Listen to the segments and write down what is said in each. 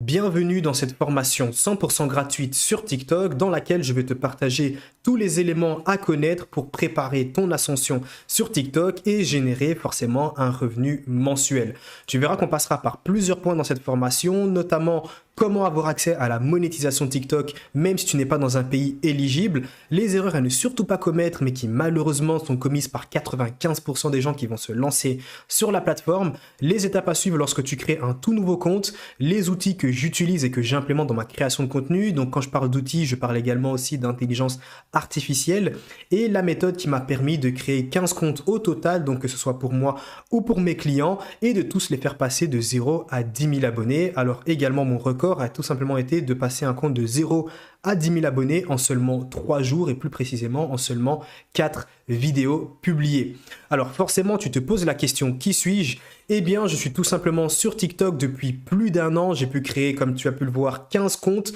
Bienvenue dans cette formation 100% gratuite sur TikTok dans laquelle je vais te partager tous les éléments à connaître pour préparer ton ascension sur TikTok et générer forcément un revenu mensuel. Tu verras qu'on passera par plusieurs points dans cette formation, notamment comment avoir accès à la monétisation TikTok même si tu n'es pas dans un pays éligible, les erreurs à ne surtout pas commettre mais qui malheureusement sont commises par 95% des gens qui vont se lancer sur la plateforme, les étapes à suivre lorsque tu crées un tout nouveau compte, les outils que j'utilise et que j'implémente dans ma création de contenu. Donc quand je parle d'outils, je parle également aussi d'intelligence artificielle et la méthode qui m'a permis de créer 15 comptes au total, donc que ce soit pour moi ou pour mes clients, et de tous les faire passer de 0 à 10 000 abonnés. Alors également mon record a tout simplement été de passer un compte de 0 à 10 000 abonnés en seulement 3 jours et plus précisément en seulement 4 vidéos publiées. Alors forcément, tu te poses la question, qui suis-je? Eh bien, je suis tout simplement sur TikTok depuis plus d'un an. J'ai pu créer, comme tu as pu le voir, 15 comptes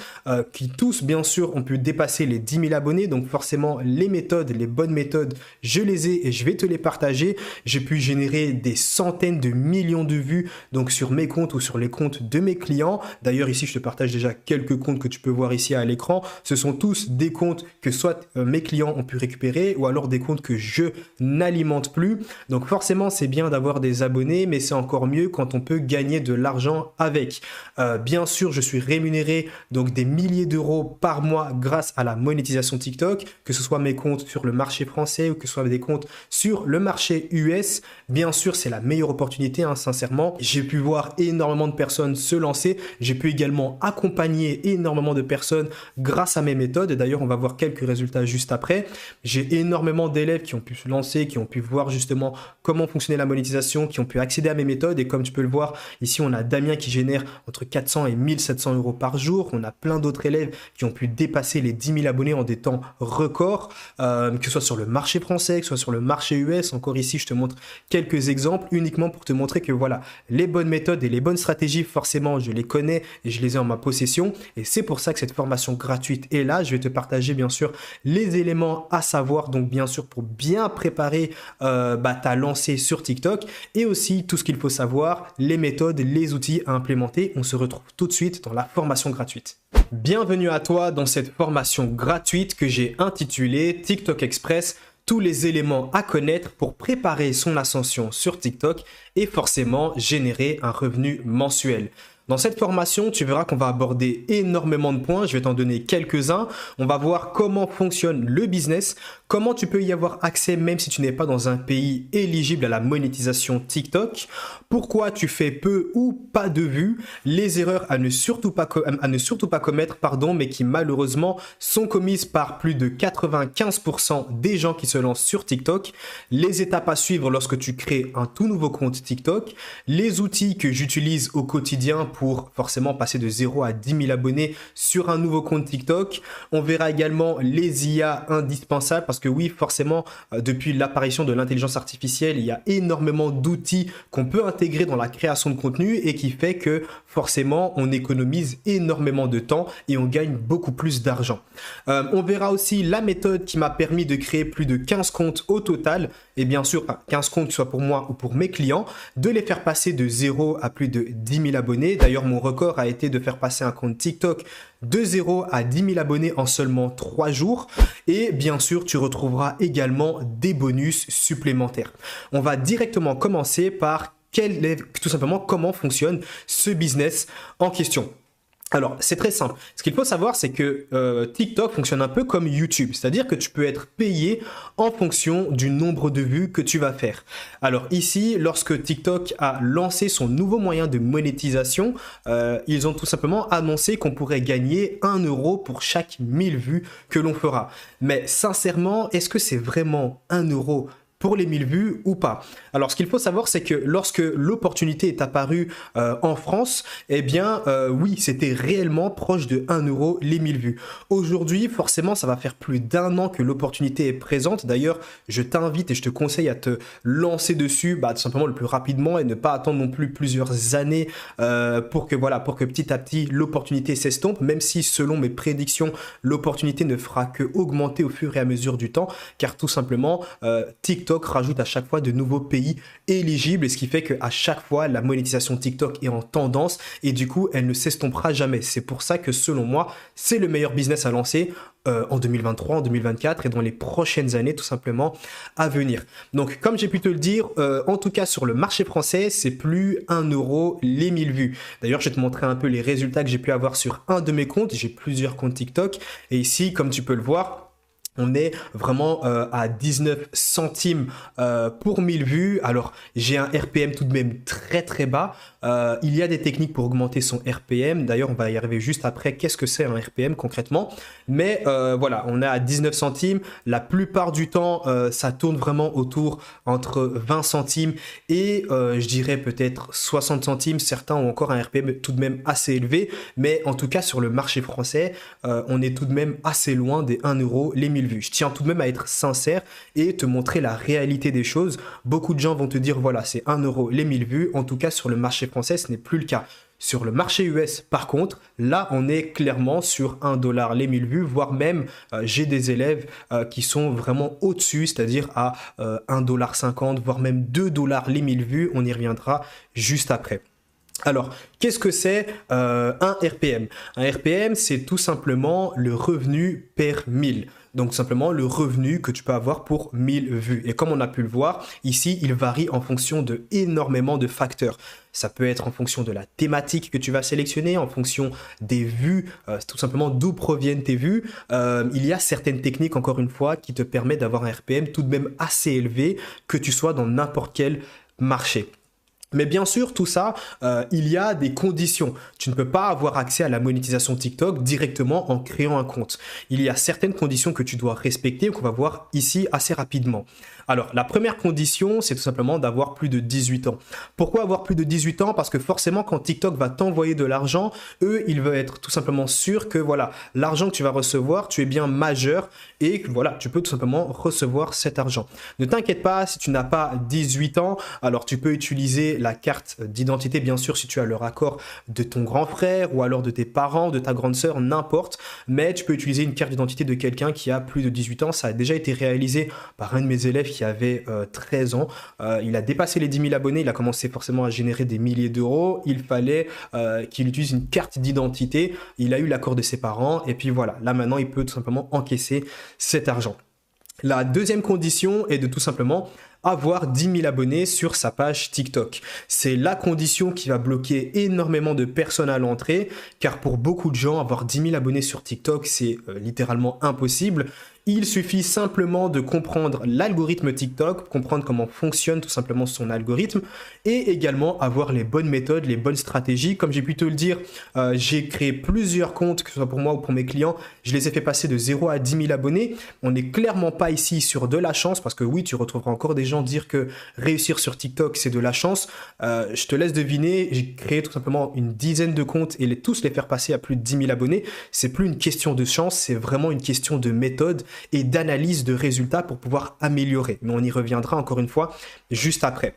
qui tous, bien sûr, ont pu dépasser les 10 000 abonnés. Donc forcément, les méthodes, les bonnes méthodes, je les ai et je vais te les partager. J'ai pu générer des centaines de millions de vues donc sur mes comptes ou sur les comptes de mes clients. D'ailleurs, ici, je te partage déjà quelques comptes que tu peux voir ici à l'écran. Ce sont tous des comptes que soit mes clients ont pu récupérer ou alors des comptes que je n'alimente plus. Donc forcément, c'est bien d'avoir des abonnés, mais c'est encore mieux quand on peut gagner de l'argent avec. Bien sûr, je suis rémunéré donc des milliers d'euros par mois grâce à la monétisation TikTok, que ce soit mes comptes sur le marché français ou que ce soit des comptes sur le marché US. Bien sûr, c'est la meilleure opportunité, sincèrement. J'ai pu voir énormément de personnes se lancer. J'ai pu également accompagner énormément de personnes grâce à mes méthodes. Et d'ailleurs, on va voir quelques résultats juste après. J'ai énormément d'élèves qui ont pu se lancer, qui ont pu voir justement comment fonctionnait la monétisation, qui ont pu accéder à mes méthodes. Et comme tu peux le voir, ici, on a Damien qui génère entre 400 et 1700 euros par jour. On a plein d'autres élèves qui ont pu dépasser les 10 000 abonnés en des temps records, que ce soit sur le marché français, que ce soit sur le marché US. Encore ici, je te montre quelques exemples uniquement pour te montrer que voilà, les bonnes méthodes et les bonnes stratégies, forcément, je les connais et je les ai en ma possession. Et c'est pour ça que cette formation gratuite est là. Je vais te partager, bien sûr, les éléments à savoir. Donc, bien sûr, pour bien préparer ta lancée sur TikTok et aussi tout ce qu'il faut savoir, les méthodes, les outils à implémenter. On se retrouve tout de suite dans la formation gratuite. Bienvenue à toi dans cette formation gratuite que j'ai intitulée TikTok Express. Tous les éléments à connaître pour préparer son ascension sur TikTok et forcément générer un revenu mensuel. Dans cette formation, tu verras qu'on va aborder énormément de points. Je vais t'en donner quelques-uns. On va voir comment fonctionne le business, comment tu peux y avoir accès même si tu n'es pas dans un pays éligible à la monétisation TikTok, pourquoi tu fais peu ou pas de vues, les erreurs à ne surtout pas commettre, mais qui malheureusement sont commises par plus de 95% des gens qui se lancent sur TikTok, les étapes à suivre lorsque tu crées un tout nouveau compte TikTok, les outils que j'utilise au quotidien pour forcément passer de 0 à 10 000 abonnés sur un nouveau compte TikTok. On verra également les IA indispensables parce que oui, forcément, depuis l'apparition de l'intelligence artificielle, il y a énormément d'outils qu'on peut intégrer dans la création de contenu et qui fait que forcément, on économise énormément de temps et on gagne beaucoup plus d'argent. On verra aussi la méthode qui m'a permis de créer plus de 15 comptes au total et bien sûr 15 comptes, que ce soit pour moi ou pour mes clients, de les faire passer de 0 à plus de 10 000 abonnés. D'ailleurs, mon record a été de faire passer un compte TikTok de 0 à 10 000 abonnés en seulement 3 jours. Et bien sûr, tu retrouveras également des bonus supplémentaires. On va directement commencer par tout simplement comment fonctionne ce business en question. Alors, c'est très simple. Ce qu'il faut savoir, c'est que TikTok fonctionne un peu comme YouTube. C'est-à-dire que tu peux être payé en fonction du nombre de vues que tu vas faire. Alors ici, lorsque TikTok a lancé son nouveau moyen de monétisation, ils ont tout simplement annoncé qu'on pourrait gagner 1 euro pour chaque 1000 vues que l'on fera. Mais sincèrement, est-ce que c'est vraiment 1 euro pour les 1000 vues ou pas? Alors, ce qu'il faut savoir, c'est que lorsque l'opportunité est apparue en France, eh bien, oui, c'était réellement proche de 1 euro les 1000 vues. Aujourd'hui, forcément, ça va faire plus d'1 an que l'opportunité est présente. D'ailleurs, je t'invite et je te conseille à te lancer dessus tout simplement le plus rapidement et ne pas attendre non plus plusieurs années pour que petit à petit, l'opportunité s'estompe, même si, selon mes prédictions, l'opportunité ne fera que augmenter au fur et à mesure du temps, car tout simplement, TikTok TikTok rajoute à chaque fois de nouveaux pays éligibles, et ce qui fait qu'à chaque fois, la monétisation TikTok est en tendance et du coup, elle ne s'estompera jamais. C'est pour ça que selon moi, c'est le meilleur business à lancer en 2023, en 2024 et dans les prochaines années tout simplement à venir. Donc comme j'ai pu te le dire, en tout cas sur le marché français, c'est plus 1 euro les 1000 vues. D'ailleurs, je vais te montrer un peu les résultats que j'ai pu avoir sur un de mes comptes. J'ai plusieurs comptes TikTok et ici, comme tu peux le voir, on est vraiment à 19 centimes pour 1000 vues. Alors, j'ai un RPM tout de même très très bas. Il y a des techniques pour augmenter son RPM. D'ailleurs, on va y arriver juste après. Qu'est-ce que c'est un RPM concrètement? Mais voilà, on est à 19 centimes. La plupart du temps, ça tourne vraiment autour entre 20 centimes et je dirais peut-être 60 centimes. Certains ont encore un RPM tout de même assez élevé. Mais en tout cas, sur le marché français, on est tout de même assez loin des 1 euro les 1000 vues. Je tiens tout de même à être sincère et te montrer la réalité des choses. Beaucoup de gens vont te dire, voilà, c'est 1 euro les 1000 vues. En tout cas, sur le marché français, ce n'est plus le cas. Sur le marché US, par contre, là, on est clairement sur 1 dollar les 1000 vues, voire même, j'ai des élèves qui sont vraiment au-dessus, c'est-à-dire à 1,50 $, voire même 2 dollars les 1000 vues. On y reviendra juste après. Alors, qu'est-ce que c'est un RPM? Un RPM, c'est tout simplement le revenu per 1000. Donc, tout simplement, le revenu que tu peux avoir pour 1000 vues. Et comme on a pu le voir, ici, il varie en fonction de énormément de facteurs. Ça peut être en fonction de la thématique que tu vas sélectionner, en fonction des vues, tout simplement d'où proviennent tes vues. Il y a certaines techniques, encore une fois, qui te permettent d'avoir un RPM tout de même assez élevé, que tu sois dans n'importe quel marché. Mais bien sûr, tout ça, il y a des conditions. Tu ne peux pas avoir accès à la monétisation TikTok directement en créant un compte. Il y a certaines conditions que tu dois respecter qu'on va voir ici assez rapidement. Alors, la première condition, c'est tout simplement d'avoir plus de 18 ans. Pourquoi avoir plus de 18 ans? Parce que forcément, quand TikTok va t'envoyer de l'argent, eux, ils veulent être tout simplement sûrs que voilà, l'argent que tu vas recevoir, tu es bien majeur et que voilà, tu peux tout simplement recevoir cet argent. Ne t'inquiète pas, si tu n'as pas 18 ans, alors tu peux utiliser la carte d'identité, bien sûr, si tu as le raccord de ton grand frère ou alors de tes parents, de ta grande sœur, n'importe. Mais tu peux utiliser une carte d'identité de quelqu'un qui a plus de 18 ans. Ça a déjà été réalisé par un de mes élèves qui avait 13 ans. Il a dépassé les 10 000 abonnés. Il a commencé forcément à générer des milliers d'euros. Il fallait qu'il utilise une carte d'identité. Il a eu l'accord de ses parents. Et puis voilà, là maintenant, il peut tout simplement encaisser cet argent. La deuxième condition est de tout simplement avoir 10 000 abonnés sur sa page TikTok. C'est la condition qui va bloquer énormément de personnes à l'entrée, car pour beaucoup de gens, avoir 10 000 abonnés sur TikTok, c'est littéralement impossible. Il suffit simplement de comprendre l'algorithme TikTok, comprendre comment fonctionne tout simplement son algorithme et également avoir les bonnes méthodes, les bonnes stratégies. Comme j'ai pu te le dire, j'ai créé plusieurs comptes, que ce soit pour moi ou pour mes clients. Je les ai fait passer de 0 à 10 000 abonnés. On n'est clairement pas ici sur de la chance parce que oui, tu retrouveras encore des gens dire que réussir sur TikTok, c'est de la chance. Je te laisse deviner, j'ai créé tout simplement une dizaine de comptes et tous les faire passer à plus de 10 000 abonnés. C'est plus une question de chance, c'est vraiment une question de méthode et d'analyse de résultats pour pouvoir améliorer. Mais on y reviendra encore une fois juste après.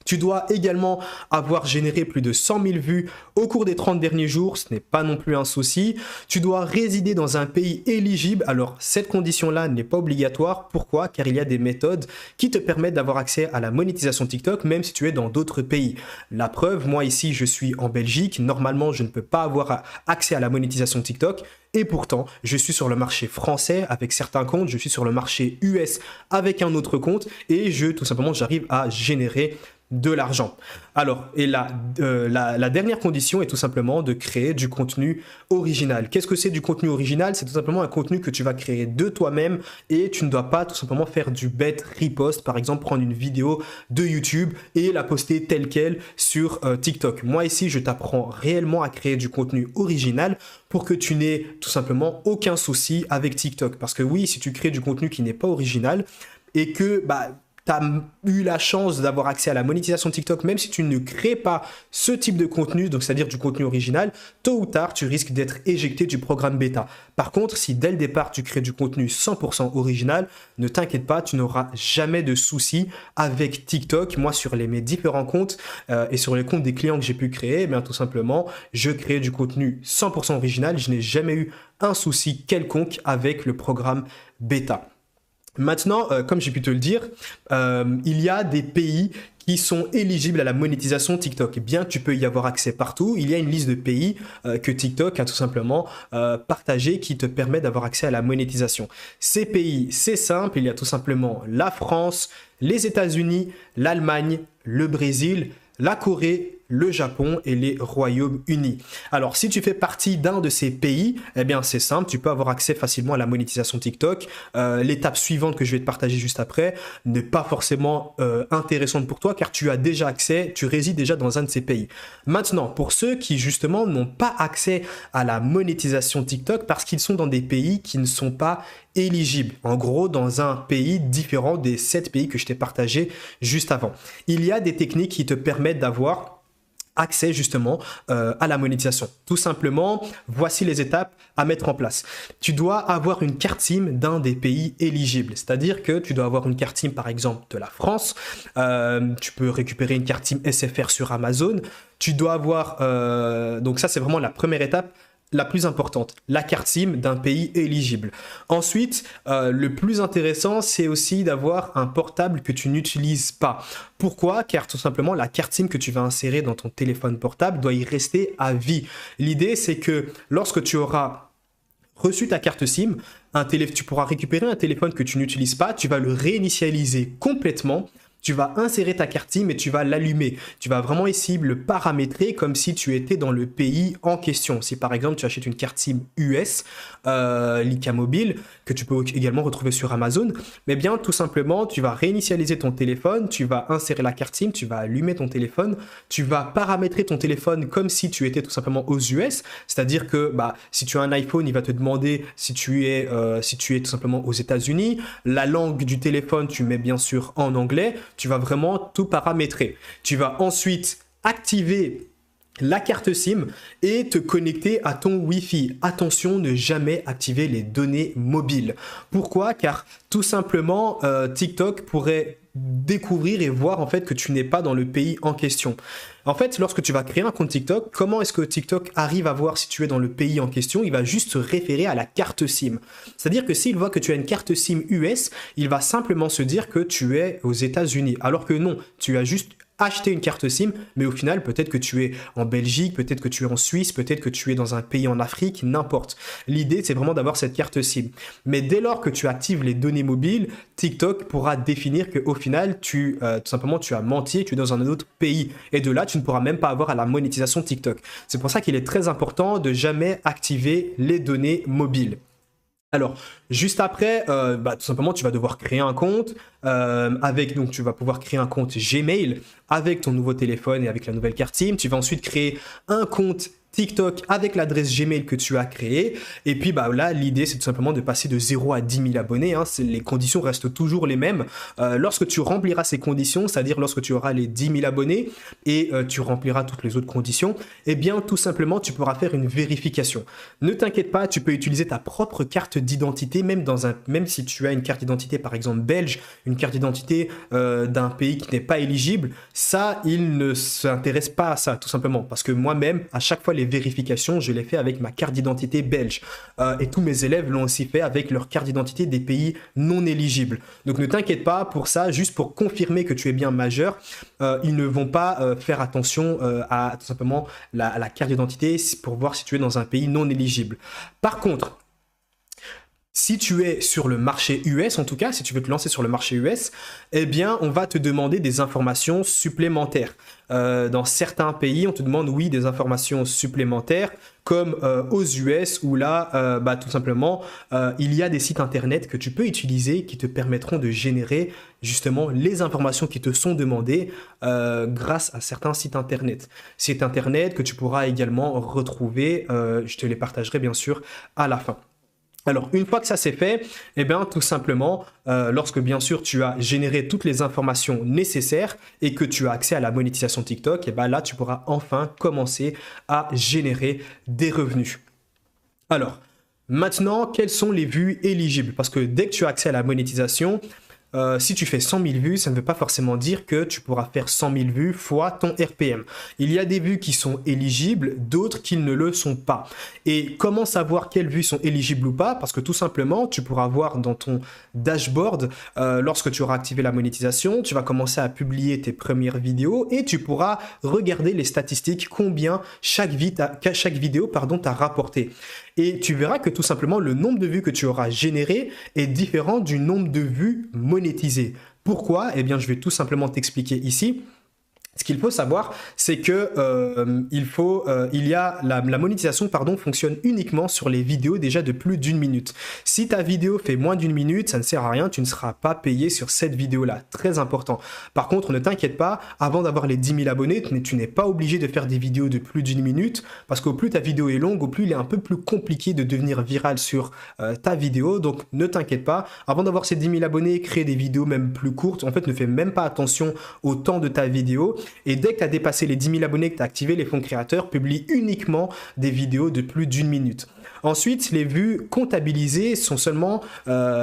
Tu dois également avoir généré plus de 100 000 vues au cours des 30 derniers jours, ce n'est pas non plus un souci. Tu dois résider dans un pays éligible, alors cette condition-là n'est pas obligatoire. Pourquoi? Car il y a des méthodes qui te permettent d'avoir accès à la monétisation TikTok, même si tu es dans d'autres pays. La preuve, moi ici je suis en Belgique, normalement je ne peux pas avoir accès à la monétisation TikTok. Et pourtant, je suis sur le marché français avec certains comptes, je suis sur le marché US avec un autre compte et tout simplement, j'arrive à générer de l'argent. Alors, et la dernière condition est tout simplement de créer du contenu original. Qu'est-ce que c'est du contenu original? C'est tout simplement un contenu que tu vas créer de toi-même et tu ne dois pas tout simplement faire du bête repost. Par exemple, prendre une vidéo de YouTube et la poster telle quelle sur TikTok. Moi ici, je t'apprends réellement à créer du contenu original pour que tu n'aies tout simplement aucun souci avec TikTok. Parce que oui, si tu crées du contenu qui n'est pas original et que tu as eu la chance d'avoir accès à la monétisation TikTok, même si tu ne crées pas ce type de contenu, donc c'est-à-dire du contenu original, tôt ou tard, tu risques d'être éjecté du programme bêta. Par contre, si dès le départ, tu crées du contenu 100% original, ne t'inquiète pas, tu n'auras jamais de soucis avec TikTok. Moi, sur mes différents comptes et sur les comptes des clients que j'ai pu créer, eh bien, tout simplement, je crée du contenu 100% original. Je n'ai jamais eu un souci quelconque avec le programme bêta. Maintenant, comme j'ai pu te le dire, il y a des pays qui sont éligibles à la monétisation TikTok. Bien que tu peux y avoir accès partout, il y a une liste de pays que TikTok a tout simplement partagé qui te permet d'avoir accès à la monétisation. Ces pays, c'est simple, il y a tout simplement la France, les États-Unis, l'Allemagne, le Brésil, la Corée, le Japon et les Royaumes-Unis. Alors, si tu fais partie d'un de ces pays, eh bien, c'est simple, tu peux avoir accès facilement à la monétisation TikTok. L'étape suivante que je vais te partager juste après n'est pas forcément intéressante pour toi car tu as déjà accès, tu résides déjà dans un de ces pays. Maintenant, pour ceux qui justement n'ont pas accès à la monétisation TikTok parce qu'ils sont dans des pays qui ne sont pas éligibles. En gros, dans un pays différent des 7 pays que je t'ai partagé juste avant. Il y a des techniques qui te permettent d'avoir accès justement à la monétisation. Tout simplement, voici les étapes à mettre en place. Tu dois avoir une carte SIM d'un des pays éligibles. C'est-à-dire que tu dois avoir une carte SIM par exemple de la France. Tu peux récupérer une carte SIM SFR sur Amazon. Tu dois avoir... donc ça, c'est vraiment la première étape la plus importante, la carte SIM d'un pays éligible. Ensuite, le plus intéressant, c'est aussi d'avoir un portable que tu n'utilises pas. Pourquoi? Car tout simplement, la carte SIM que tu vas insérer dans ton téléphone portable doit y rester à vie. L'idée, c'est que lorsque tu auras reçu ta carte SIM, tu pourras récupérer un téléphone que tu n'utilises pas, tu vas le réinitialiser complètement. Tu vas insérer ta carte SIM et tu vas l'allumer. Tu vas vraiment essayer de le paramétrer comme si tu étais dans le pays en question. Si par exemple tu achètes une carte SIM US, Lyca Mobile, que tu peux également retrouver sur Amazon, mais bien tout simplement tu vas réinitialiser ton téléphone, tu vas insérer la carte SIM, tu vas allumer ton téléphone, tu vas paramétrer ton téléphone comme si tu étais tout simplement aux US, c'est-à-dire que si tu as un iPhone, il va te demander si tu es tout simplement aux États-Unis, la langue du téléphone tu mets bien sûr en anglais. Tu vas vraiment tout paramétrer. Tu vas ensuite activer la carte SIM et te connecter à ton Wi-Fi. Attention, ne jamais activer les données mobiles. Pourquoi? Car tout simplement, TikTok pourrait découvrir et voir en fait que tu n'es pas dans le pays en question. En fait, lorsque tu vas créer un compte TikTok, comment est-ce que TikTok arrive à voir si tu es dans le pays en question? Il va juste se référer à la carte SIM. C'est-à-dire que s'il voit que tu as une carte SIM US, il va simplement se dire que tu es aux États-Unis. Alors que non, tu as juste acheter une carte SIM, mais au final, peut-être que tu es en Belgique, peut-être que tu es en Suisse, peut-être que tu es dans un pays en Afrique, n'importe. L'idée, c'est vraiment d'avoir cette carte SIM. Mais dès lors que tu actives les données mobiles, TikTok pourra définir qu'au final, tout simplement, tu as menti, tu es dans un autre pays. Et de là, tu ne pourras même pas avoir à la monétisation TikTok. C'est pour ça qu'il est très important de jamais activer les données mobiles. Alors, juste après, tout simplement, tu vas devoir créer un compte donc tu vas pouvoir créer un compte Gmail avec ton nouveau téléphone et avec la nouvelle carte SIM. Tu vas ensuite créer un compte TikTok avec l'adresse Gmail que tu as créée. Et puis là, l'idée, c'est tout simplement de passer de 0 à 10 000 abonnés. Les conditions restent toujours les mêmes. Lorsque tu rempliras ces conditions, c'est-à-dire lorsque tu auras les 10 000 abonnés et tu rempliras toutes les autres conditions, eh bien, tout simplement, tu pourras faire une vérification. Ne t'inquiète pas, tu peux utiliser ta propre carte d'identité, même si tu as une carte d'identité, par exemple, belge, une carte d'identité d'un pays qui n'est pas éligible. Ça, il ne s'intéresse pas à ça, tout simplement. Parce que moi-même, à chaque fois, les vérifications, je les fais avec ma carte d'identité belge. Et tous mes élèves l'ont aussi fait avec leur carte d'identité des pays non éligibles. Donc ne t'inquiète pas pour ça, juste pour confirmer que tu es bien majeur, ils ne vont pas faire attention à tout simplement la carte d'identité pour voir si tu es dans un pays non éligible. Par contre, si tu es sur le marché US, en tout cas, si tu veux te lancer sur le marché US, eh bien, on va te demander des informations supplémentaires. Dans certains pays, on te demande, oui, des informations supplémentaires, comme aux US, où là, tout simplement, il y a des sites internet que tu peux utiliser qui te permettront de générer justement les informations qui te sont demandées grâce à certains sites internet. Sites internet que tu pourras également retrouver, je te les partagerai bien sûr à la fin. Alors, une fois que ça c'est fait, eh bien, tout simplement, lorsque bien sûr tu as généré toutes les informations nécessaires et que tu as accès à la monétisation TikTok, eh bien là, tu pourras enfin commencer à générer des revenus. Alors, maintenant, quelles sont les vues éligibles? Parce que dès que tu as accès à la monétisation, si tu fais 100 000 vues, ça ne veut pas forcément dire que tu pourras faire 100 000 vues fois ton RPM. Il y a des vues qui sont éligibles, d'autres qui ne le sont pas. Et comment savoir quelles vues sont éligibles ou pas? Parce que tout simplement, tu pourras voir dans ton dashboard, lorsque tu auras activé la monétisation, tu vas commencer à publier tes premières vidéos et tu pourras regarder les statistiques, combien chaque vidéo t'a rapporté. Et tu verras que tout simplement, le nombre de vues que tu auras généré est différent du nombre de vues monétisées. Pourquoi? Eh bien, je vais tout simplement t'expliquer ici. Ce qu'il faut savoir, c'est que la monétisation fonctionne uniquement sur les vidéos déjà de plus d'1 minute. Si ta vidéo fait moins d'1 minute, ça ne sert à rien, tu ne seras pas payé sur cette vidéo-là. Très important. Par contre, ne t'inquiète pas, avant d'avoir les 10 000 abonnés, tu n'es pas obligé de faire des vidéos de plus d'1 minute, parce qu'au plus ta vidéo est longue, au plus il est un peu plus compliqué de devenir viral sur ta vidéo. Donc ne t'inquiète pas, avant d'avoir ces 10 000 abonnés, crée des vidéos même plus courtes. En fait, ne fais même pas attention au temps de ta vidéo. Et dès que tu as dépassé les 10 000 abonnés, que tu as activé les fonds créateurs, publie uniquement des vidéos de plus d'1 minute. Ensuite, les vues comptabilisées sont seulement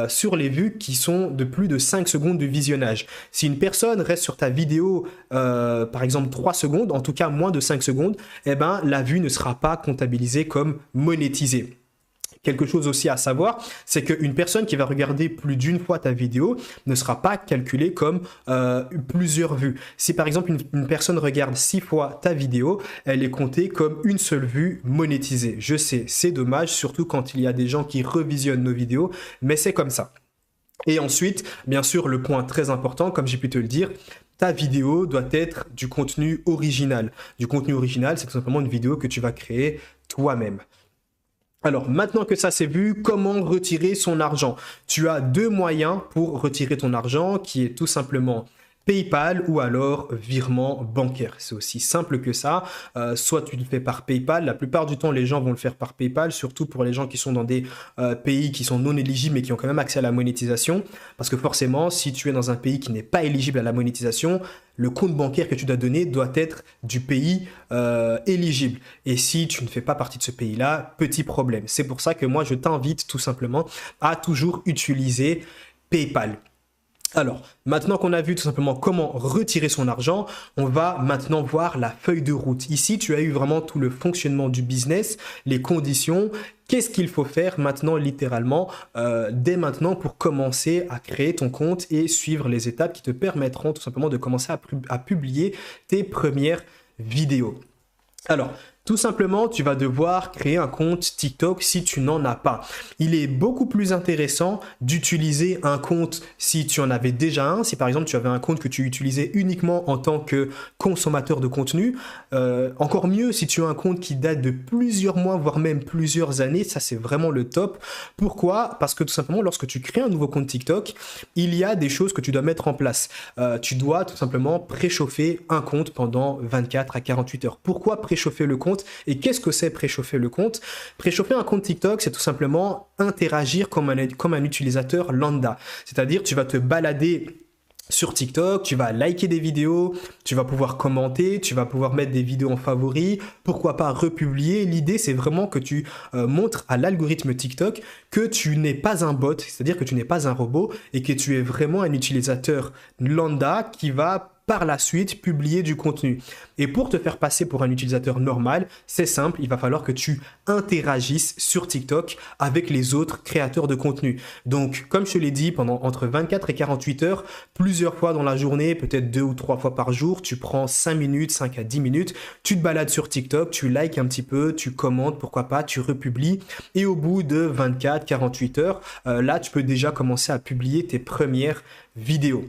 sur les vues qui sont de plus de 5 secondes de visionnage. Si une personne reste sur ta vidéo, par exemple 3 secondes, en tout cas moins de 5 secondes, eh ben, la vue ne sera pas comptabilisée comme monétisée. Quelque chose aussi à savoir, c'est qu'une personne qui va regarder plus d'une fois ta vidéo ne sera pas calculée comme plusieurs vues. Si par exemple une personne regarde 6 fois ta vidéo, elle est comptée comme une seule vue monétisée. Je sais, c'est dommage, surtout quand il y a des gens qui revisionnent nos vidéos, mais c'est comme ça. Et ensuite, bien sûr, le point très important, comme j'ai pu te le dire, ta vidéo doit être du contenu original. Du contenu original, c'est tout simplement une vidéo que tu vas créer toi-même. Alors, maintenant que ça c'est vu, comment retirer son argent? Tu as 2 moyens pour retirer ton argent, qui est tout simplement PayPal ou alors virement bancaire. C'est aussi simple que ça. Soit tu le fais par PayPal. La plupart du temps, les gens vont le faire par PayPal, surtout pour les gens qui sont dans des pays qui sont non éligibles mais qui ont quand même accès à la monétisation. Parce que forcément, si tu es dans un pays qui n'est pas éligible à la monétisation, le compte bancaire que tu dois donner doit être du pays éligible. Et si tu ne fais pas partie de ce pays-là, petit problème. C'est pour ça que moi, je t'invite tout simplement à toujours utiliser PayPal. Alors, maintenant qu'on a vu tout simplement comment retirer son argent, on va maintenant voir la feuille de route. Ici, tu as eu vraiment tout le fonctionnement du business, les conditions, qu'est-ce qu'il faut faire maintenant littéralement, dès maintenant pour commencer à créer ton compte et suivre les étapes qui te permettront tout simplement de commencer à publier tes premières vidéos. Alors, tout simplement, tu vas devoir créer un compte TikTok si tu n'en as pas. Il est beaucoup plus intéressant d'utiliser un compte si tu en avais déjà un. Si par exemple, tu avais un compte que tu utilisais uniquement en tant que consommateur de contenu. Encore mieux si tu as un compte qui date de plusieurs mois, voire même plusieurs années. Ça, c'est vraiment le top. Pourquoi? Parce que tout simplement, lorsque tu crées un nouveau compte TikTok, il y a des choses que tu dois mettre en place. Tu dois tout simplement préchauffer un compte pendant 24 à 48 heures. Pourquoi préchauffer le compte? Et qu'est-ce que c'est préchauffer le compte? Préchauffer un compte TikTok, c'est tout simplement interagir comme un utilisateur lambda. C'est-à-dire, tu vas te balader sur TikTok, tu vas liker des vidéos, tu vas pouvoir commenter, tu vas pouvoir mettre des vidéos en favoris, pourquoi pas republier. L'idée, c'est vraiment que tu montres à l'algorithme TikTok que tu n'es pas un bot, c'est-à-dire que tu n'es pas un robot et que tu es vraiment un utilisateur lambda qui va par la suite publier du contenu. Et pour te faire passer pour un utilisateur normal, c'est simple, il va falloir que tu interagisses sur TikTok avec les autres créateurs de contenu. Donc, comme je te l'ai dit, entre 24 et 48 heures, plusieurs fois dans la journée, peut-être 2 ou 3 fois par jour, tu prends 5 minutes, 5 à 10 minutes, tu te balades sur TikTok, tu likes un petit peu, tu commentes, pourquoi pas, tu republies. Et au bout de 24, 48 heures, là, tu peux déjà commencer à publier tes premières vidéos.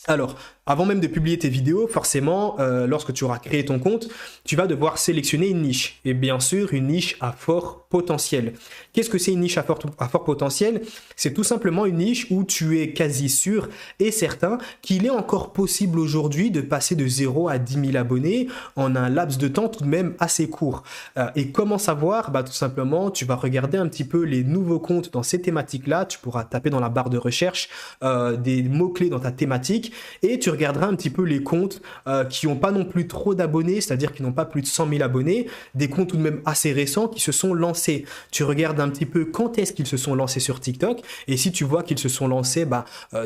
Alors, avant même de publier tes vidéos, forcément, lorsque tu auras créé ton compte, tu vas devoir sélectionner une niche. Et bien sûr, une niche à fort potentiel. Qu'est-ce que c'est une niche à fort potentiel? C'est tout simplement une niche où tu es quasi sûr et certain qu'il est encore possible aujourd'hui de passer de 0 à 10 000 abonnés en un laps de temps tout de même assez court. Et comment savoir? Tout simplement, tu vas regarder un petit peu les nouveaux comptes dans ces thématiques-là. Tu pourras taper dans la barre de recherche des mots-clés dans ta thématique et tu regarderas un petit peu les comptes qui n'ont pas non plus trop d'abonnés, c'est-à-dire qui n'ont pas plus de 100 000 abonnés, des comptes tout de même assez récents qui se sont lancés. Tu regardes un petit peu quand est-ce qu'ils se sont lancés sur TikTok, et si tu vois qu'ils se sont lancés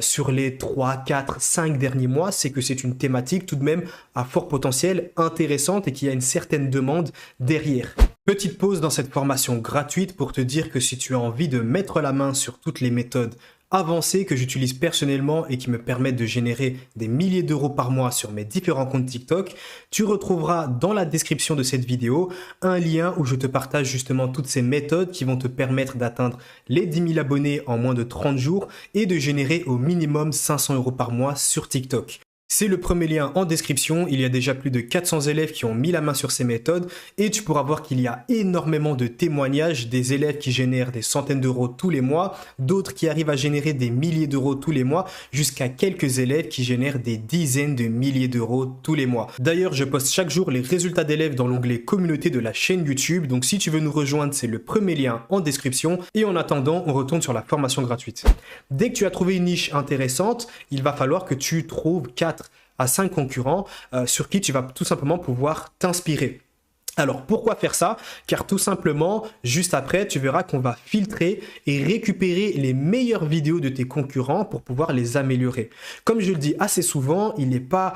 sur les 3, 4, 5 derniers mois, c'est que c'est une thématique tout de même à fort potentiel, intéressante et qu'il y a une certaine demande derrière. Petite pause dans cette formation gratuite pour te dire que si tu as envie de mettre la main sur toutes les méthodes avancées que j'utilise personnellement et qui me permettent de générer des milliers d'euros par mois sur mes différents comptes TikTok, tu retrouveras dans la description de cette vidéo un lien où je te partage justement toutes ces méthodes qui vont te permettre d'atteindre les 10 000 abonnés en moins de 30 jours et de générer au minimum 500 euros par mois sur TikTok. C'est le premier lien en description, il y a déjà plus de 400 élèves qui ont mis la main sur ces méthodes et tu pourras voir qu'il y a énormément de témoignages des élèves qui génèrent des centaines d'euros tous les mois, d'autres qui arrivent à générer des milliers d'euros tous les mois, jusqu'à quelques élèves qui génèrent des dizaines de milliers d'euros tous les mois. D'ailleurs, je poste chaque jour les résultats d'élèves dans l'onglet communauté de la chaîne YouTube, donc si tu veux nous rejoindre, c'est le premier lien en description et en attendant, on retourne sur la formation gratuite. Dès que tu as trouvé une niche intéressante, il va falloir que tu trouves 4 à 5 concurrents sur qui tu vas tout simplement pouvoir t'inspirer. Alors, pourquoi faire ça? Car tout simplement, juste après, tu verras qu'on va filtrer et récupérer les meilleures vidéos de tes concurrents pour pouvoir les améliorer. Comme je le dis assez souvent, il n'est pas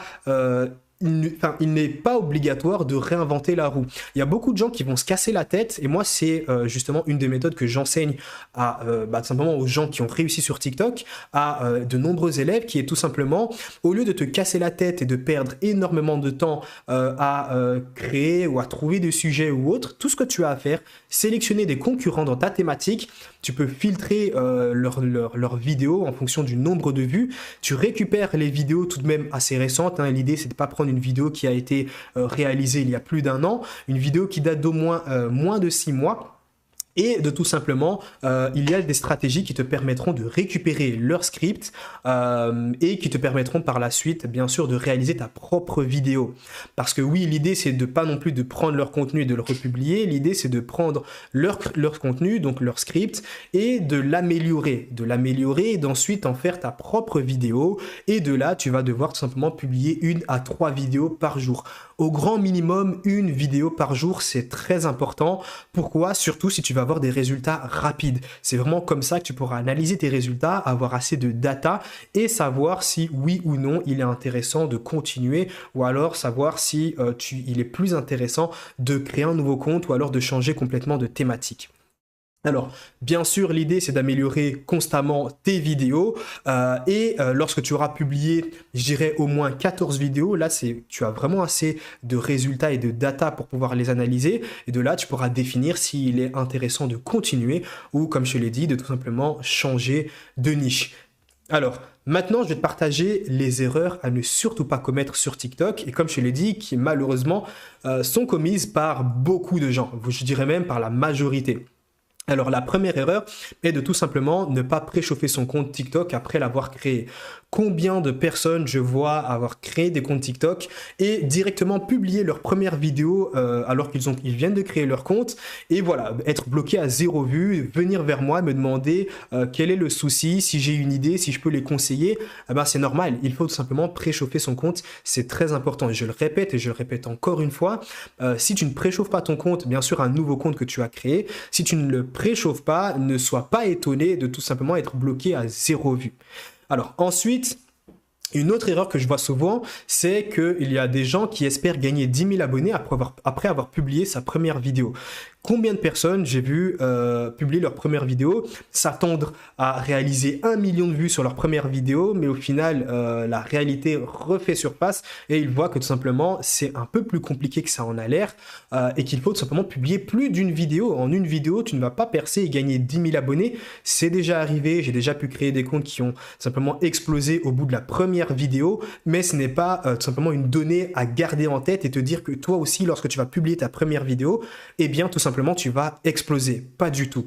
obligatoire de réinventer la roue. Il y a beaucoup de gens qui vont se casser la tête et moi c'est justement une des méthodes que j'enseigne à simplement aux gens qui ont réussi sur TikTok, à de nombreux élèves, qui est tout simplement, au lieu de te casser la tête et de perdre énormément de temps à créer ou à trouver des sujets ou autres, tout ce que tu as à faire, sélectionner des concurrents dans ta thématique. Tu peux filtrer leurs vidéos en fonction du nombre de vues. Tu récupères les vidéos tout de même assez récentes. L'idée, c'est de ne pas prendre une vidéo qui a été réalisée il y a plus d'1 an, une vidéo qui date d'au moins moins de 6 mois. Et de tout simplement, il y a des stratégies qui te permettront de récupérer leur script et qui te permettront par la suite, bien sûr, de réaliser ta propre vidéo. Parce que oui, l'idée, c'est de pas non plus de prendre leur contenu et de le republier. L'idée, c'est de prendre leur contenu, donc leur script, et de l'améliorer. Et d'ensuite en faire ta propre vidéo. Et de là, tu vas devoir tout simplement publier 1 à 3 vidéos par jour. Au grand minimum, 1 vidéo par jour, c'est très important. Pourquoi? Surtout si tu vas avoir des résultats rapides. C'est vraiment comme ça que tu pourras analyser tes résultats, avoir assez de data et savoir si oui ou non il est intéressant de continuer, ou alors savoir si il est plus intéressant de créer un nouveau compte ou alors de changer complètement de thématique. Alors, bien sûr, l'idée, c'est d'améliorer constamment tes vidéos lorsque tu auras publié, je dirais, au moins 14 vidéos, là, tu as vraiment assez de résultats et de data pour pouvoir les analyser. Et de là, tu pourras définir s'il est intéressant de continuer ou, comme je l'ai dit, de tout simplement changer de niche. Alors, maintenant, je vais te partager les erreurs à ne surtout pas commettre sur TikTok et comme je l'ai dit, qui malheureusement sont commises par beaucoup de gens, je dirais même par la majorité. Alors la première erreur est de tout simplement ne pas préchauffer son compte TikTok après l'avoir créé. Combien de personnes je vois avoir créé des comptes TikTok et directement publier leur première vidéo alors qu'ils viennent de créer leur compte et voilà, être bloqué à 0 vue, venir vers moi, me demander quel est le souci, si j'ai une idée, si je peux les conseiller. C'est normal, il faut tout simplement préchauffer son compte, c'est très important. Et je le répète encore une fois, si tu ne préchauffes pas ton compte, bien sûr un nouveau compte que tu as créé, si tu ne le préchauffe pas, ne sois pas étonné de tout simplement être bloqué à 0 vue. Alors ensuite, une autre erreur que je vois souvent, c'est qu'il y a des gens qui espèrent gagner 10 000 abonnés après avoir publié sa première vidéo. Combien de personnes j'ai vu publier leur première vidéo, s'attendre à réaliser 1 million de vues sur leur première vidéo, mais au final, la réalité refait surface et ils voient que tout simplement, c'est un peu plus compliqué que ça en a l'air et qu'il faut tout simplement publier plus d'une vidéo. En une vidéo, tu ne vas pas percer et gagner 10 000 abonnés. C'est déjà arrivé, j'ai déjà pu créer des comptes qui ont simplement explosé au bout de la première vidéo, mais ce n'est pas tout simplement une donnée à garder en tête et te dire que toi aussi, lorsque tu vas publier ta première vidéo, eh bien, tout simplement, tu vas exploser. Pas du tout.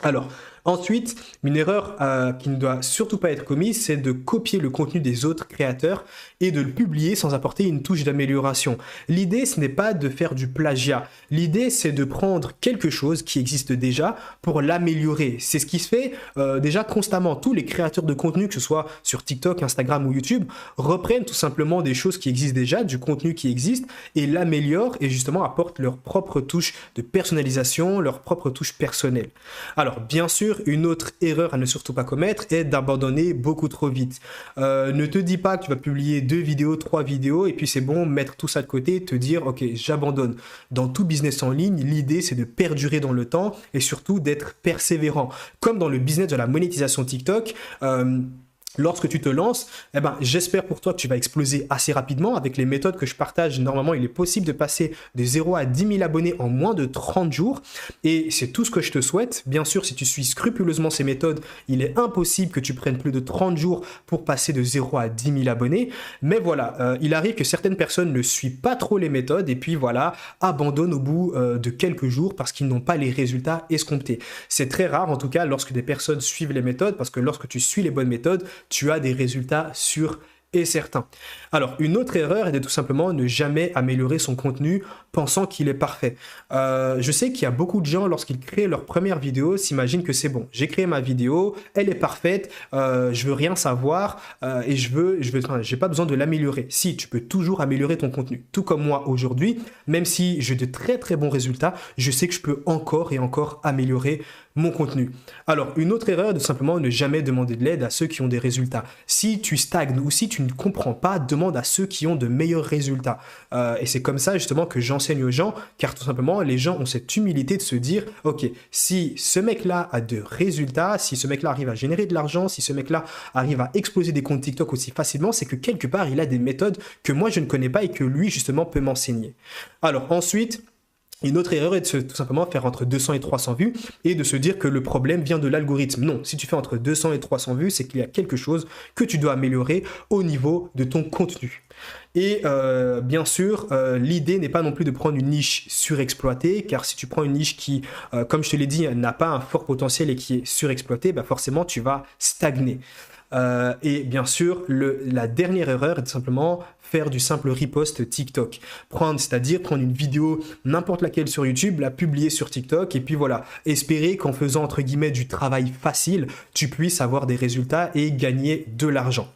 Alors, Ensuite, une erreur qui ne doit surtout pas être commise, c'est de copier le contenu des autres créateurs et de le publier sans apporter une touche d'amélioration. L'idée, ce n'est pas de faire du plagiat. L'idée, c'est de prendre quelque chose qui existe déjà pour l'améliorer. C'est ce qui se fait déjà constamment. Tous les créateurs de contenu, que ce soit sur TikTok, Instagram ou YouTube, reprennent tout simplement des choses qui existent déjà, du contenu qui existe, et l'améliorent et justement apportent leur propre touche de personnalisation, leur propre touche personnelle. Alors, bien sûr, une autre erreur à ne surtout pas commettre est d'abandonner beaucoup trop vite. Ne te dis pas que tu vas publier 2 vidéos, 3 vidéos, et puis c'est bon, mettre tout ça de côté, te dire, ok, j'abandonne. Dans tout business en ligne, l'idée, c'est de perdurer dans le temps et surtout d'être persévérant. Comme dans le business de la monétisation TikTok, lorsque tu te lances, j'espère pour toi que tu vas exploser assez rapidement. Avec les méthodes que je partage, normalement, il est possible de passer de 0 à 10 000 abonnés en moins de 30 jours. Et c'est tout ce que je te souhaite. Bien sûr, si tu suis scrupuleusement ces méthodes, il est impossible que tu prennes plus de 30 jours pour passer de 0 à 10 000 abonnés. Mais voilà, il arrive que certaines personnes ne suivent pas trop les méthodes et puis voilà, abandonnent au bout de quelques jours parce qu'ils n'ont pas les résultats escomptés. C'est très rare, en tout cas, lorsque des personnes suivent les méthodes, parce que lorsque tu suis les bonnes méthodes, tu as des résultats sûrs et certains. Alors, une autre erreur est de tout simplement ne jamais améliorer son contenu pensant qu'il est parfait. Je sais qu'il y a beaucoup de gens, lorsqu'ils créent leur première vidéo, s'imaginent que c'est bon. J'ai créé ma vidéo, elle est parfaite, je veux rien savoir et j'ai pas besoin de l'améliorer. Si, tu peux toujours améliorer ton contenu. Tout comme moi aujourd'hui, même si j'ai de très très bons résultats, je sais que je peux encore et encore améliorer mon contenu. Alors, une autre erreur est de simplement ne jamais demander de l'aide à ceux qui ont des résultats. Si tu stagnes ou si tu ne comprends pas, demande à ceux qui ont de meilleurs résultats. Et c'est comme ça justement que j'enseigne aux gens, car tout simplement, les gens ont cette humilité de se dire, ok, si ce mec-là a de résultats, si ce mec-là arrive à générer de l'argent, si ce mec-là arrive à exploser des comptes TikTok aussi facilement, c'est que quelque part, il a des méthodes que moi, je ne connais pas et que lui, justement, peut m'enseigner. Alors ensuite, une autre erreur est de tout simplement faire entre 200 et 300 vues et de se dire que le problème vient de l'algorithme. Non, si tu fais entre 200 et 300 vues, c'est qu'il y a quelque chose que tu dois améliorer au niveau de ton contenu. Et bien sûr, l'idée n'est pas non plus de prendre une niche surexploitée, car si tu prends une niche qui, comme je te l'ai dit, n'a pas un fort potentiel et qui est surexploitée, forcément tu vas stagner. Et bien sûr, la dernière erreur est de simplement faire du simple repost TikTok. C'est-à-dire prendre une vidéo, n'importe laquelle sur YouTube, la publier sur TikTok et puis voilà, espérer qu'en faisant entre guillemets du travail facile, tu puisses avoir des résultats et gagner de l'argent.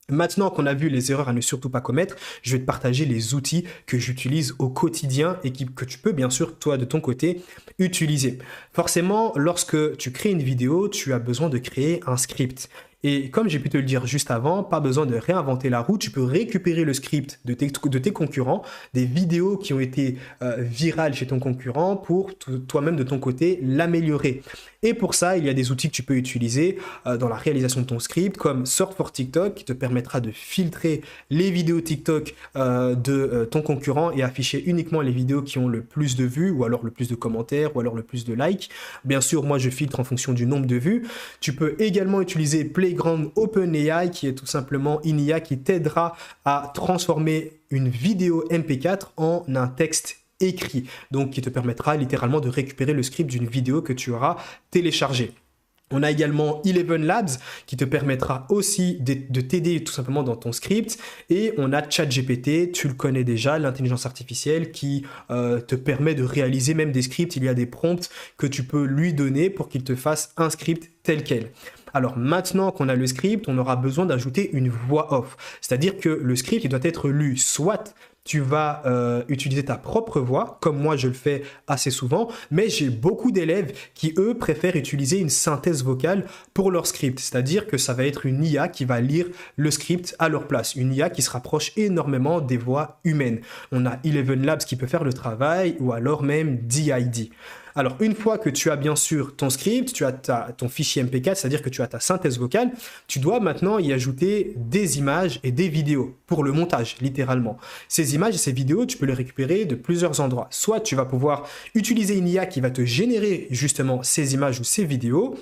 Maintenant qu'on a vu les erreurs à ne surtout pas commettre, je vais te partager les outils que j'utilise au quotidien et que tu peux bien sûr, toi de ton côté, utiliser. Forcément, lorsque tu crées une vidéo, tu as besoin de créer un script. Et comme j'ai pu te le dire juste avant, pas besoin de réinventer la roue, tu peux récupérer le script de tes concurrents, des vidéos qui ont été virales chez ton concurrent pour toi-même de ton côté l'améliorer. Et pour ça, il y a des outils que tu peux utiliser dans la réalisation de ton script, comme Sort for TikTok, qui te permettra de filtrer les vidéos TikTok de ton concurrent et afficher uniquement les vidéos qui ont le plus de vues, ou alors le plus de commentaires, ou alors le plus de likes. Bien sûr, moi, je filtre en fonction du nombre de vues. Tu peux également utiliser Playground OpenAI, qui est tout simplement une IA qui t'aidera à transformer une vidéo MP4 en un texte écrit, donc qui te permettra littéralement de récupérer le script d'une vidéo que tu auras téléchargée. On a également Eleven Labs qui te permettra aussi de t'aider tout simplement dans ton script. Et on a ChatGPT, tu le connais déjà, l'intelligence artificielle qui te permet de réaliser même des scripts. Il y a des prompts que tu peux lui donner pour qu'il te fasse un script tel quel. Alors maintenant qu'on a le script, on aura besoin d'ajouter une voix off. C'est-à-dire que le script il doit être lu soit tu vas utiliser ta propre voix, comme moi je le fais assez souvent, mais j'ai beaucoup d'élèves qui, eux, préfèrent utiliser une synthèse vocale pour leur script, c'est-à-dire que ça va être une IA qui va lire le script à leur place, une IA qui se rapproche énormément des voix humaines. On a Eleven Labs qui peut faire le travail, ou alors même DID. Alors, une fois que tu as bien sûr ton script, tu as ton fichier MP4, c'est-à-dire que tu as ta synthèse vocale, tu dois maintenant y ajouter des images et des vidéos pour le montage, littéralement. Ces images et ces vidéos, tu peux les récupérer de plusieurs endroits. Soit tu vas pouvoir utiliser une IA qui va te générer justement ces images ou ces vidéos,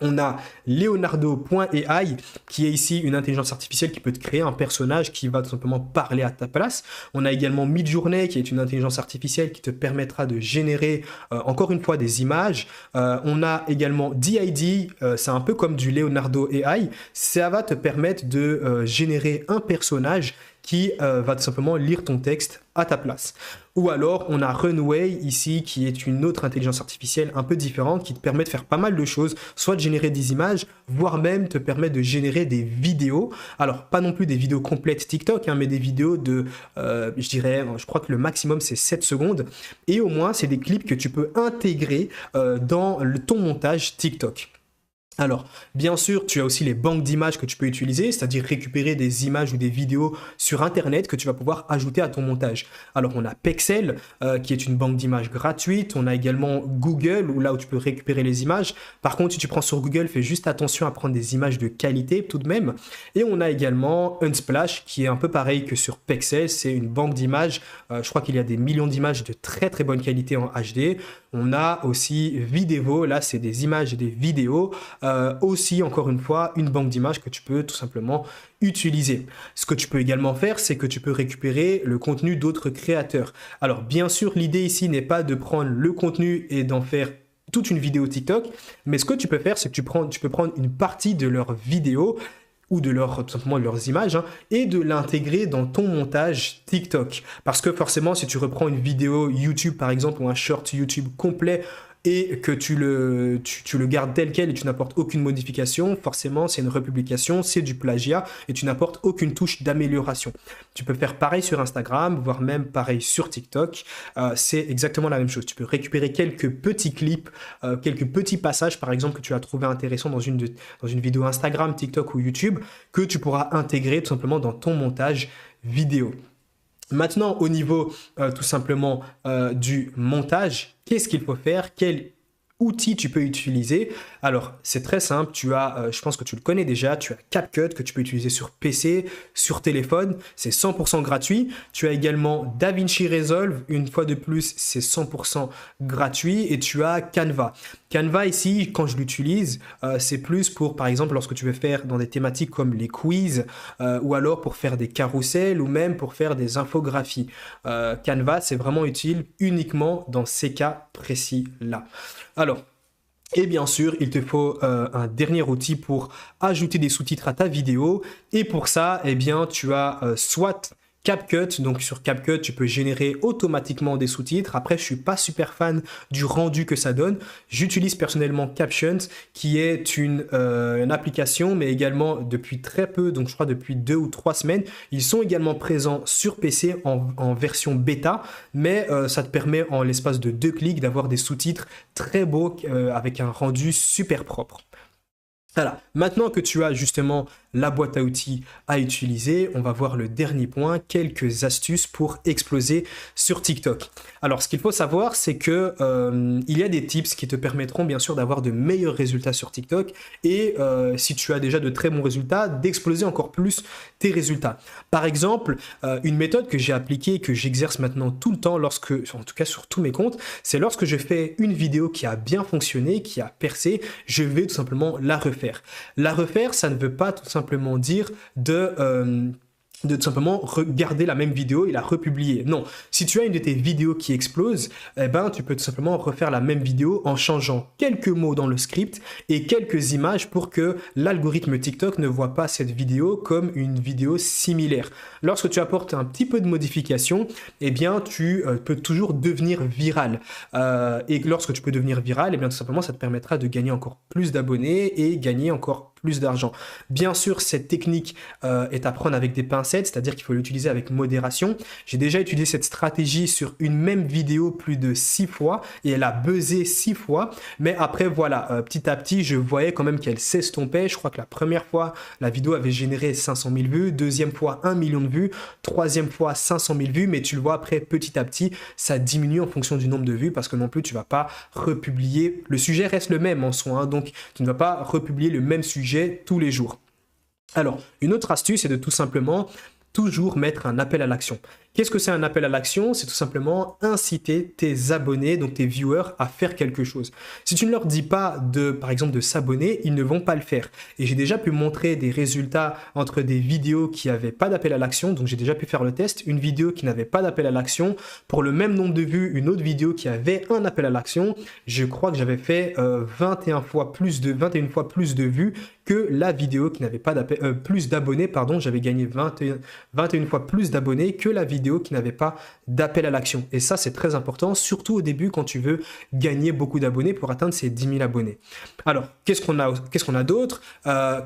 On a Leonardo.ai qui est ici une intelligence artificielle qui peut te créer un personnage qui va tout simplement parler à ta place. On a également Midjourney qui est une intelligence artificielle qui te permettra de générer encore une fois des images. On a également DID, c'est un peu comme du Leonardo AI. Ça va te permettre de générer un personnage qui va tout simplement lire ton texte à ta place. Ou alors, on a Runway ici, qui est une autre intelligence artificielle un peu différente, qui te permet de faire pas mal de choses, soit de générer des images, voire même te permet de générer des vidéos. Alors, pas non plus des vidéos complètes TikTok, hein, mais des vidéos de, je crois que le maximum, c'est 7 secondes. Et au moins, c'est des clips que tu peux intégrer dans ton montage TikTok. Alors, bien sûr, tu as aussi les banques d'images que tu peux utiliser, c'est-à-dire récupérer des images ou des vidéos sur Internet que tu vas pouvoir ajouter à ton montage. Alors, on a Pexel, qui est une banque d'images gratuite. On a également Google, là où tu peux récupérer les images. Par contre, si tu prends sur Google, fais juste attention à prendre des images de qualité tout de même. Et on a également Unsplash, qui est un peu pareil que sur Pexel. C'est une banque d'images. Je crois qu'il y a des millions d'images de très très bonne qualité en HD. On a aussi Videvo, là c'est des images et des vidéos. Aussi, encore une fois, une banque d'images que tu peux tout simplement utiliser. Ce que tu peux également faire, c'est que tu peux récupérer le contenu d'autres créateurs. Alors, bien sûr, l'idée ici n'est pas de prendre le contenu et d'en faire toute une vidéo TikTok, mais ce que tu peux faire, c'est que tu peux prendre une partie de leurs vidéos ou de tout simplement de leurs images, hein, et de l'intégrer dans ton montage TikTok. Parce que forcément, si tu reprends une vidéo YouTube, par exemple, ou un short YouTube complet, et que tu le gardes tel quel et tu n'apportes aucune modification, forcément, c'est une republication, c'est du plagiat, et tu n'apportes aucune touche d'amélioration. Tu peux faire pareil sur Instagram, voire même pareil sur TikTok. C'est exactement la même chose. Tu peux récupérer quelques petits clips, quelques petits passages, par exemple, que tu as trouvé intéressant dans une vidéo Instagram, TikTok ou YouTube, que tu pourras intégrer tout simplement dans ton montage vidéo. Maintenant, au niveau tout simplement du montage, qu'est-ce qu'il faut faire? Quel outil tu peux utiliser? Alors, c'est très simple. Tu as, je pense que tu le connais déjà, tu as CapCut que tu peux utiliser sur PC, sur téléphone. C'est 100% gratuit. Tu as également DaVinci Resolve. Une fois de plus, c'est 100% gratuit. Et tu as Canva. Canva ici, quand je l'utilise, c'est plus pour, par exemple, lorsque tu veux faire dans des thématiques comme les quiz, ou alors pour faire des carousels, ou même pour faire des infographies. Canva, c'est vraiment utile uniquement dans ces cas précis-là. Alors, et bien sûr, il te faut un dernier outil pour ajouter des sous-titres à ta vidéo. Et pour ça, eh bien, tu as soit CapCut. Donc sur CapCut, tu peux générer automatiquement des sous-titres. Après, je suis pas super fan du rendu que ça donne. J'utilise personnellement Captions, qui est une application, mais également depuis très peu, donc je crois depuis 2 ou 3 semaines. Ils sont également présents sur PC en version bêta, mais ça te permet en l'espace de 2 clics d'avoir des sous-titres très beaux avec un rendu super propre. Voilà, maintenant que tu as justement la boîte à outils à utiliser, on va voir le dernier point, quelques astuces pour exploser sur TikTok. Alors, ce qu'il faut savoir, c'est que il y a des tips qui te permettront bien sûr d'avoir de meilleurs résultats sur TikTok et si tu as déjà de très bons résultats, d'exploser encore plus tes résultats. Par exemple, une méthode que j'ai appliquée, que j'exerce maintenant tout le temps, en tout cas sur tous mes comptes, c'est lorsque je fais une vidéo qui a bien fonctionné, qui a percé, je vais tout simplement la refaire. La refaire, ça ne veut pas tout simplement dire de tout simplement regarder la même vidéo et la republier. Non, si tu as une de tes vidéos qui explose, eh ben, tu peux tout simplement refaire la même vidéo en changeant quelques mots dans le script et quelques images pour que l'algorithme TikTok ne voit pas cette vidéo comme une vidéo similaire. Lorsque tu apportes un petit peu de modification, eh bien, tu peux toujours devenir viral. Et lorsque tu peux devenir viral, eh bien, tout simplement, ça te permettra de gagner encore plus d'abonnés et gagner encore plus d'argent. Bien sûr, cette technique est à prendre avec des pincettes, c'est-à-dire qu'il faut l'utiliser avec modération. J'ai déjà utilisé cette stratégie sur une même vidéo plus de 6 fois et elle a buzzé 6 fois. Mais après, voilà, petit à petit, je voyais quand même qu'elle s'estompait. Je crois que la première fois, la vidéo avait généré 500 000 vues. Deuxième fois, 1 million de vues. Troisième fois, 500 000 vues. Mais tu le vois après, petit à petit, ça diminue en fonction du nombre de vues parce que non plus, tu ne vas pas republier. Le sujet reste le même en soi, hein, donc tu ne vas pas republier le même sujet tous les jours. Alors, une autre astuce est de tout simplement toujours mettre un appel à l'action. Qu'est-ce que c'est un appel à l'action? C'est tout simplement inciter tes abonnés, donc tes viewers, à faire quelque chose. Si tu ne leur dis pas par exemple, de s'abonner, ils ne vont pas le faire. Et j'ai déjà pu montrer des résultats entre des vidéos qui n'avaient pas d'appel à l'action, donc j'ai déjà pu faire le test, une vidéo qui n'avait pas d'appel à l'action, pour le même nombre de vues, une autre vidéo qui avait un appel à l'action, je crois que j'avais fait 21 fois plus de vues que la vidéo qui n'avait pas plus d'abonnés, pardon, j'avais gagné 21 fois plus d'abonnés que la vidéo qui n'avait pas d'appel à l'action. Et ça, c'est très important, surtout au début quand tu veux gagner beaucoup d'abonnés pour atteindre ces 10 000 abonnés. Alors, qu'est-ce qu'on a d'autre?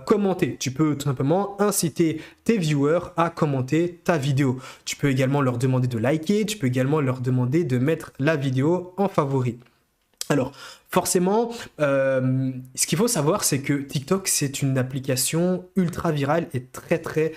Commenter. Tu peux tout simplement inciter tes viewers à commenter ta vidéo. Tu peux également leur demander de liker, tu peux également leur demander de mettre la vidéo en favori. Alors, forcément, ce qu'il faut savoir, c'est que TikTok, c'est une application ultra virale et très très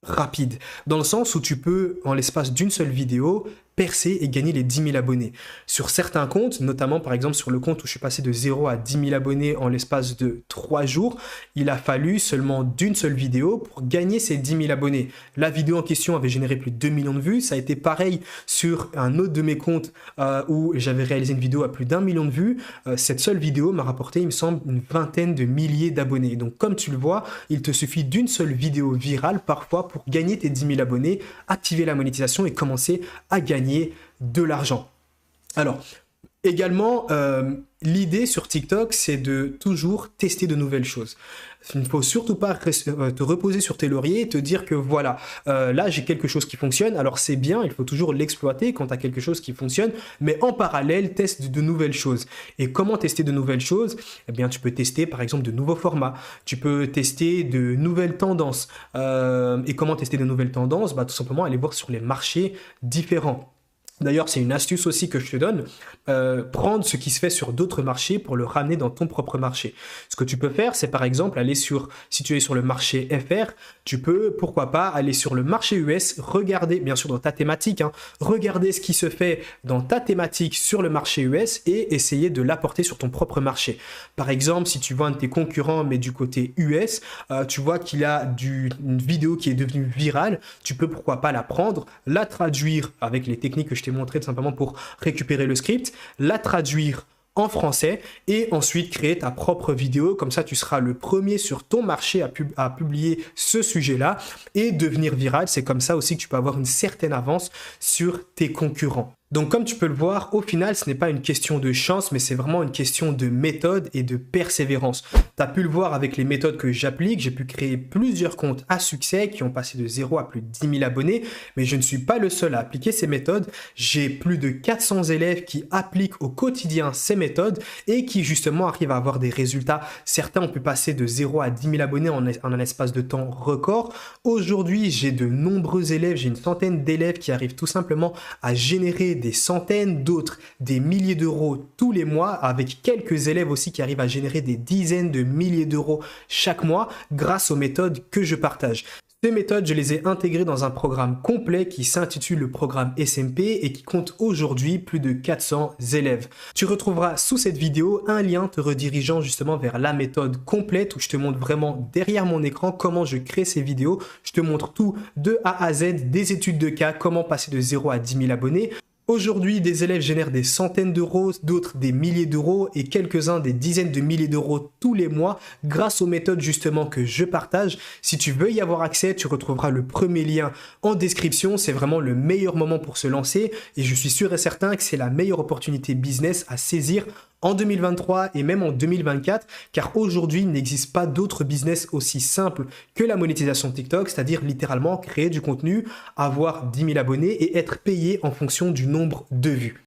rapide. Dans le sens où tu peux, en l'espace d'une seule vidéo, percer et gagner les 10 000 abonnés. Sur certains comptes, notamment par exemple sur le compte où je suis passé de 0 à 10 000 abonnés en l'espace de 3 jours, il a fallu seulement d'une seule vidéo pour gagner ces 10 000 abonnés. La vidéo en question avait généré plus de 2 millions de vues. Ça a été pareil sur un autre de mes comptes où j'avais réalisé une vidéo à plus d'1 million de vues. Cette seule vidéo m'a rapporté, il me semble, une vingtaine de milliers d'abonnés. Donc comme tu le vois, il te suffit d'une seule vidéo virale parfois pour gagner tes 10 000 abonnés, activer la monétisation et commencer à gagner de l'argent. Alors, également, l'idée sur TikTok, c'est de toujours tester de nouvelles choses. Il ne faut surtout pas te reposer sur tes lauriers et te dire que voilà, là j'ai quelque chose qui fonctionne, alors c'est bien, il faut toujours l'exploiter quand tu as quelque chose qui fonctionne, mais en parallèle, teste de nouvelles choses. Et comment tester de nouvelles choses? Eh bien, tu peux tester par exemple de nouveaux formats, tu peux tester de nouvelles tendances. Et comment tester de nouvelles tendances? Tout simplement aller voir sur les marchés différents. D'ailleurs, c'est une astuce aussi que je te donne, prendre ce qui se fait sur d'autres marchés pour le ramener dans ton propre marché. Ce que tu peux faire, c'est par exemple aller si tu es sur le marché FR, tu peux, pourquoi pas, aller sur le marché US, regarder, bien sûr dans ta thématique, regarder ce qui se fait dans ta thématique sur le marché US et essayer de l'apporter sur ton propre marché. Par exemple, si tu vois un de tes concurrents, mais du côté US, tu vois qu'il a une vidéo qui est devenue virale, tu peux, pourquoi pas, la prendre, la traduire avec les techniques que je t'ai montré tout simplement pour récupérer le script, la traduire en français et ensuite créer ta propre vidéo. Comme ça, tu seras le premier sur ton marché à publier ce sujet-là et devenir viral. C'est comme ça aussi que tu peux avoir une certaine avance sur tes concurrents. Donc comme tu peux le voir, au final, ce n'est pas une question de chance, mais c'est vraiment une question de méthode et de persévérance. Tu as pu le voir avec les méthodes que j'applique, j'ai pu créer plusieurs comptes à succès qui ont passé de 0 à plus de 10 000 abonnés, mais je ne suis pas le seul à appliquer ces méthodes. J'ai plus de 400 élèves qui appliquent au quotidien ces méthodes et qui justement arrivent à avoir des résultats. Certains ont pu passer de 0 à 10 000 abonnés en un espace de temps record. Aujourd'hui, j'ai de nombreux élèves, j'ai une centaine d'élèves qui arrivent tout simplement à générer des centaines, d'autres des milliers d'euros tous les mois, avec quelques élèves aussi qui arrivent à générer des dizaines de milliers d'euros chaque mois grâce aux méthodes que je partage. Ces méthodes, je les ai intégrées dans un programme complet qui s'intitule le programme SMP et qui compte aujourd'hui plus de 400 élèves. Tu retrouveras sous cette vidéo un lien te redirigeant justement vers la méthode complète où je te montre vraiment derrière mon écran comment je crée ces vidéos. Je te montre tout de A à Z, des études de cas, comment passer de 0 à 10 000 abonnés. Aujourd'hui, des élèves génèrent des centaines d'euros, d'autres des milliers d'euros et quelques-uns des dizaines de milliers d'euros tous les mois grâce aux méthodes justement que je partage. Si tu veux y avoir accès, tu retrouveras le premier lien en description. C'est vraiment le meilleur moment pour se lancer et je suis sûr et certain que c'est la meilleure opportunité business à saisir en 2023 et même en 2024, car aujourd'hui, il n'existe pas d'autre business aussi simple que la monétisation TikTok, c'est-à-dire littéralement créer du contenu, avoir 10 000 abonnés et être payé en fonction du nombre de vues.